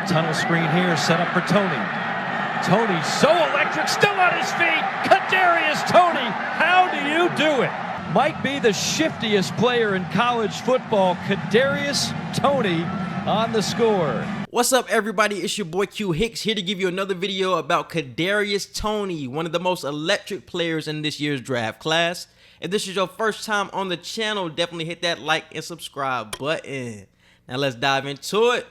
Tunnel screen here, set up for Toney. Toney so electric, still on his feet. Kadarius Toney, how do you do it? Might be the shiftiest player in college football. Kadarius Toney on the score. What's up, everybody? It's your boy Q Hicks here to give you another video about Kadarius Toney, one of the most electric players in this year's draft class. If this is your first time on the channel, definitely hit that like and subscribe button. Now let's dive into it.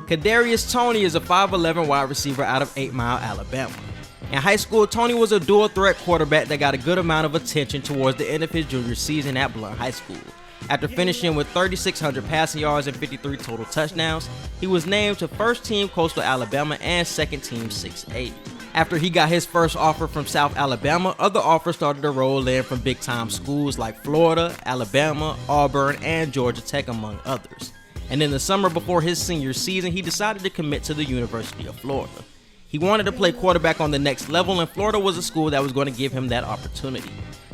Kadarius Toney is a 5'11" wide receiver out of 8 Mile, Alabama. In high school, Toney was a dual-threat quarterback that got a good amount of attention towards the end of his junior season at Blount High School. After finishing with 3,600 passing yards and 53 total touchdowns, he was named to first-team Coastal Alabama and second-team 6A. After he got his first offer from South Alabama, other offers started to roll in from big-time schools like Florida, Alabama, Auburn, and Georgia Tech, among others. And in the summer before his senior season, he decided to commit to the University of Florida. He wanted to play quarterback on the next level, and Florida was a school that was going to give him that opportunity.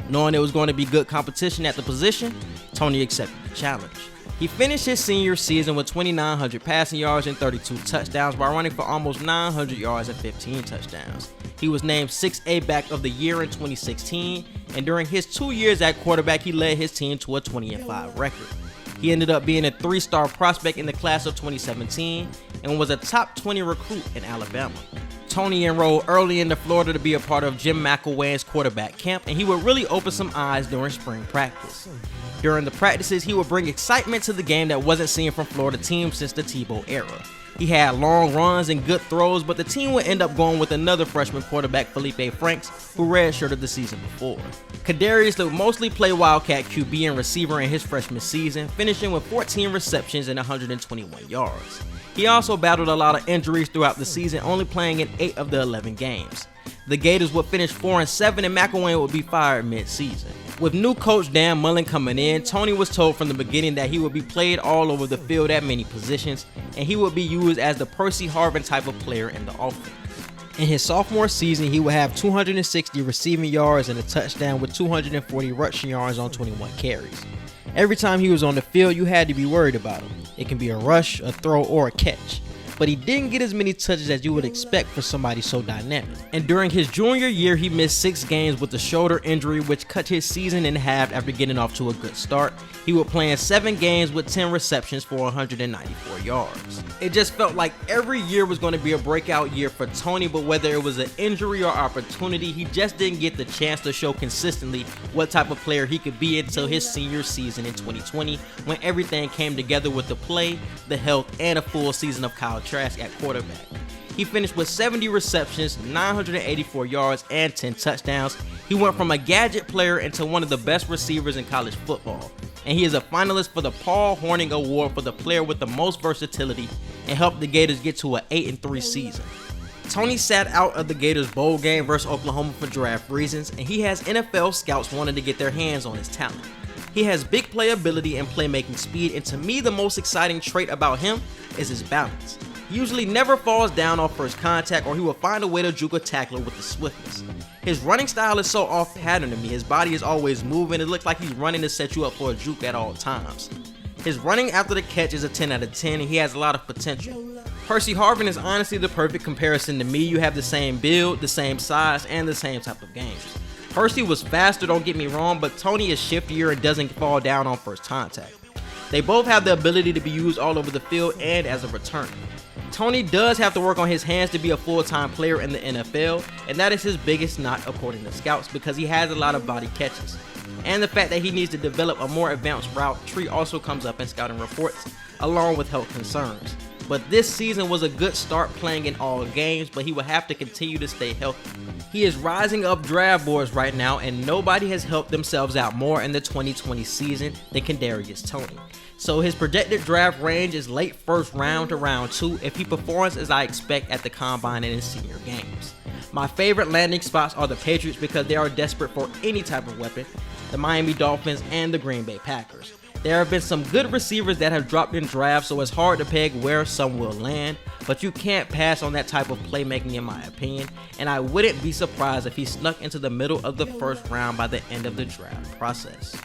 Knowing it was going to be good competition at the position, Toney accepted the challenge. He finished his senior season with 2,900 passing yards and 32 touchdowns while running for almost 900 yards and 15 touchdowns. He was named 6A Back of the Year in 2016, and during his 2 years at quarterback, he led his team to a 20-5 record. He ended up being a 3-star prospect in the class of 2017 and was a top 20 recruit in Alabama. Toney enrolled early into Florida to be a part of Jim McElwain's quarterback camp, and he would really open some eyes during spring practice. During the practices, he would bring excitement to the game that wasn't seen from Florida teams since the Tebow era. He had long runs and good throws, but the team would end up going with another freshman quarterback, Felipe Franks, who redshirted the season before. Kadarius would mostly play Wildcat QB and receiver in his freshman season, finishing with 14 receptions and 121 yards. He also battled a lot of injuries throughout the season, only playing in 8 of the 11 games. The Gators would finish 4-7 and McElwain would be fired mid-season. With new coach Dan Mullen coming in, Toney was told from the beginning that he would be played all over the field at many positions, and he would be used as the Percy Harvin type of player in the offense. In his sophomore season, he would have 260 receiving yards and a touchdown with 240 rushing yards on 21 carries. Every time he was on the field, you had to be worried about him. It can be a rush, a throw, or a catch. But he didn't get as many touches as you would expect for somebody so dynamic. And during his junior year, he missed 6 games with a shoulder injury, which cut his season in half after getting off to a good start. He would play in 7 games with 10 receptions for 194 yards. It just felt like every year was going to be a breakout year for Toney, but whether it was an injury or opportunity, he just didn't get the chance to show consistently what type of player he could be until his senior season in 2020, when everything came together with the play, the health, and a full season of Kyle Trask at quarterback. He finished with 70 receptions, 984 yards, and 10 touchdowns. He went from a gadget player into one of the best receivers in college football. And he is a finalist for the Paul Hornung Award for the player with the most versatility and helped the Gators get to an 8-3 season. Toney sat out of the Gators bowl game versus Oklahoma for draft reasons, and he has NFL scouts wanting to get their hands on his talent. He has big playability and playmaking speed, and to me the most exciting trait about him is his balance. He usually never falls down off first contact, or he will find a way to juke a tackler with the swiftness. His running style is so off pattern to me. His body is always moving. It looks like he's running to set you up for a juke at all times. His running after the catch is a 10 out of 10, and he has a lot of potential. Percy Harvin is honestly the perfect comparison to me. You have the same build, the same size, and the same type of games. Percy was faster, don't get me wrong, but Toney is shiftier and doesn't fall down on first contact. They both have the ability to be used all over the field and as a returner. Toney does have to work on his hands to be a full-time player in the NFL, and that is his biggest knock according to scouts, because he has a lot of body catches. And the fact that he needs to develop a more advanced route tree also comes up in scouting reports, along with health concerns. But this season was a good start playing in all games, but he will have to continue to stay healthy. He is rising up draft boards right now, and nobody has helped themselves out more in the 2020 season than Kadarius Toney. So his projected draft range is late first round to round 2 if he performs as I expect at the combine and in senior games. My favorite landing spots are the Patriots because they are desperate for any type of weapon, the Miami Dolphins, and the Green Bay Packers. There have been some good receivers that have dropped in drafts, so it's hard to peg where some will land, but you can't pass on that type of playmaking in my opinion, and I wouldn't be surprised if he snuck into the middle of the first round by the end of the draft process.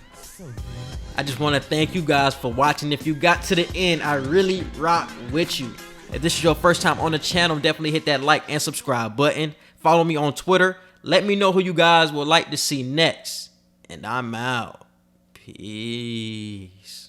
I just want to thank you guys for watching. If you got to the end, I really rock with you. If this is your first time on the channel, definitely hit that like and subscribe button. Follow me on Twitter. Let me know who you guys would like to see next. And I'm out. Peace.